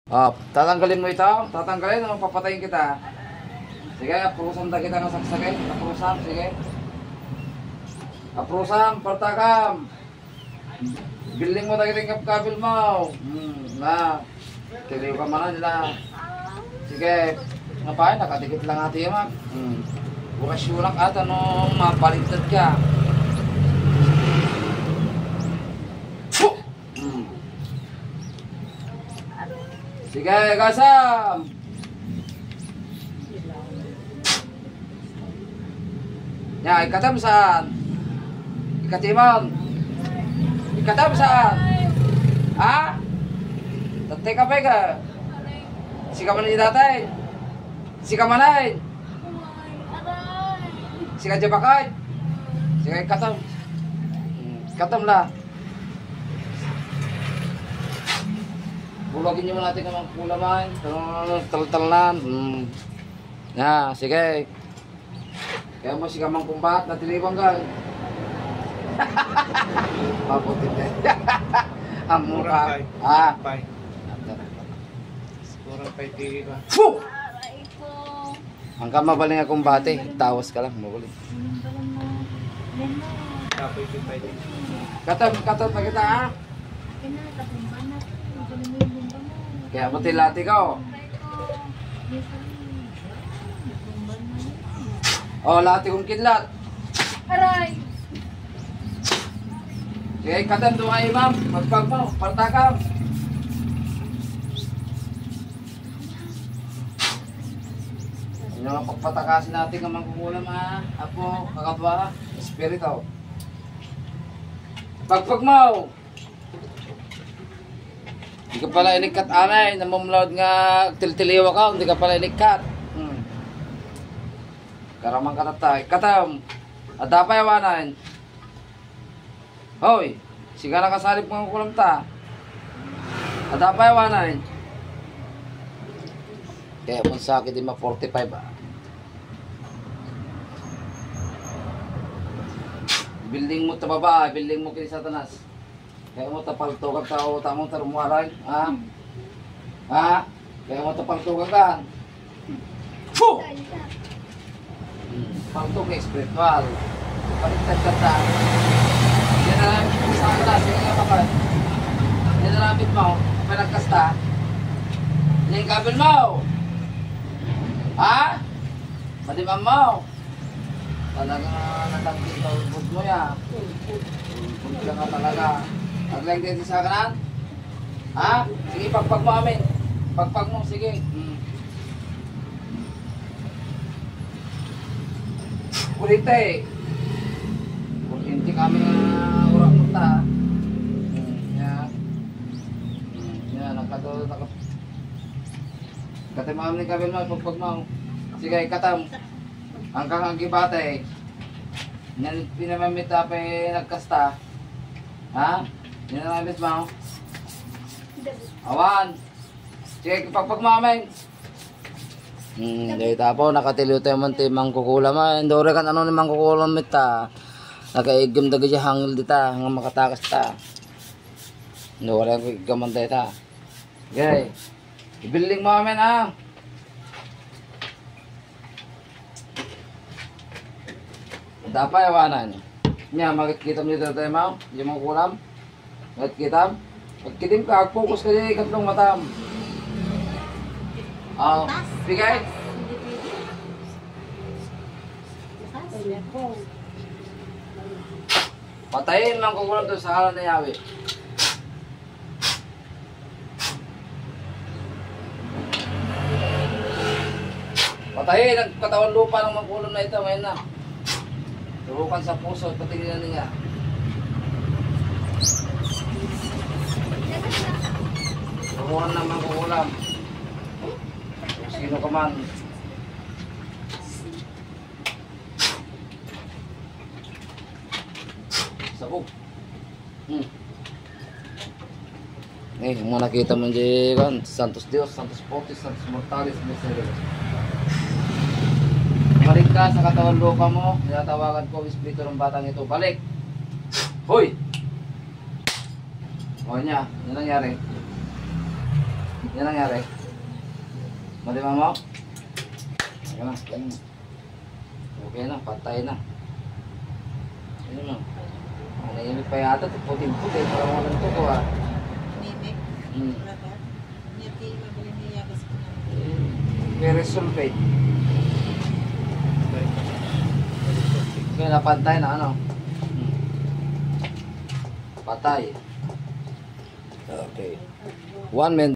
Tatanggalin mo ito. Tatanggalin o papatayin kita. Sige, aprusan ta kita ng saksagay. Aprusan, sige. Aprusan, partakam. Biling mo tayo ng kabil mo. Na. Tiliw ka man nila. Sige. Ngapain, nakadikit lang natin yan, bukas yun lang ata nung mapalintad ka. Sige, gasam! Ya, ikatam saan? Ikatimon? Ikatam saan? Ha? Tatay ka pa ka? Sika man ni tatay? Sika manay? Sika jabakay? Sika ikatam? Ikatam lah. Bulogin nyo natin ng mga kulaman, tal-talan. Ya, sige. Kaya mo si kamang kumbat, natilibang ka. Mabuti na. Ang mura. Ha? Mura pa iti ba? Fuh! Ang kamabaling akong bate, tawas ka lang, mabulit. Kapoy iti pa iti. Katot na kita, ha? Kaya mo tilati ka, oh, lati kong kidlat. Aray! Sige, katam doon kayo, ma'am. Magpag mo, partakam. Ano ang pagpatakasin natin ang mangkukulam, ha? Apo, kakabwa, espirito. Pagpag mo! Hindi ka pala inikat anay, namumulod nga tiltiliwa ka, hindi ka pala inikat. Karamang katatay. Katam, adapay awanan. Hoy, siga na kasalip mga kulam ta. Adapay awanan. Kaya mo sa akin di ma 45 ah. Building mo ta baba, building mo kini Satanas. Kaya mo tapaltugan ka o tamang tarumuaray, ha? Ha? Kaya mo tapaltugan ka. Fuh! Paltog espiritual. Paligtad ka ta. Yan na lang, sa alas, yan nga kapag. Yan na lang mo, pinagkasta. Yan yung kabil mo. Ha? Madimam mo. Talagang natangkin sa ubod mo ya. Ubod ka nga talaga. Aglang din sa kanan? Ha? Sige, pagpag mo amin. Pagpag mo, sige. Kulite. Kulite kami nga urak punta. Yan. Yan, nakatulog. Katimam ni kami mo, pagpag mo. Sige, katam. Ang kakagibate. Yan, pinamamita pa nagkasta. Ha? Yan na lang mo. Awan. Sige, pagpag mo amin. Dahil tapo, nakatiliw tayo man tayo mangkukulam. Endore kan ano ni mangkukulam ita. Nakaigim daga siya hangil dita, hanggang makatakas ta. Endore ko igaman tayo ta. Okay. Ibiling mo amin ha. Dapay awanan. Nya, makikita mo dito tayo mo. Yung mga kulam. Makikita. Pagkitim ka, focus ka dyan, ikatlong matam. Bigay. Patayin lang kukulam doon sa halan na yawi. Patayin ang katawan lupa ng magkulam na ito ngayon na. Turukan sa puso at patingin niya. Turukan ng magkukulam. Sino ka man. Sabog. Yung mga nakita mo dyan, Santos Dios, Santos Fortis, Santos Mortalis, Miseros. Balik ka sa katawan lupa mo, tinatawagan ko espiritu ng batang ito. Balik! Hoy! O niya, ano nangyari? Yan nangyari. Madiba mo? Okay na. Okay na, patay na. Ayun na. Naimik pa yata, puting-puti. Parang walang tuko ah. Mimik. Hmm. Wala ba? Hindi mabili niya kasi ko na. Very sulfate. Okay, napantay na ano. Patay. Okay. 1 minute.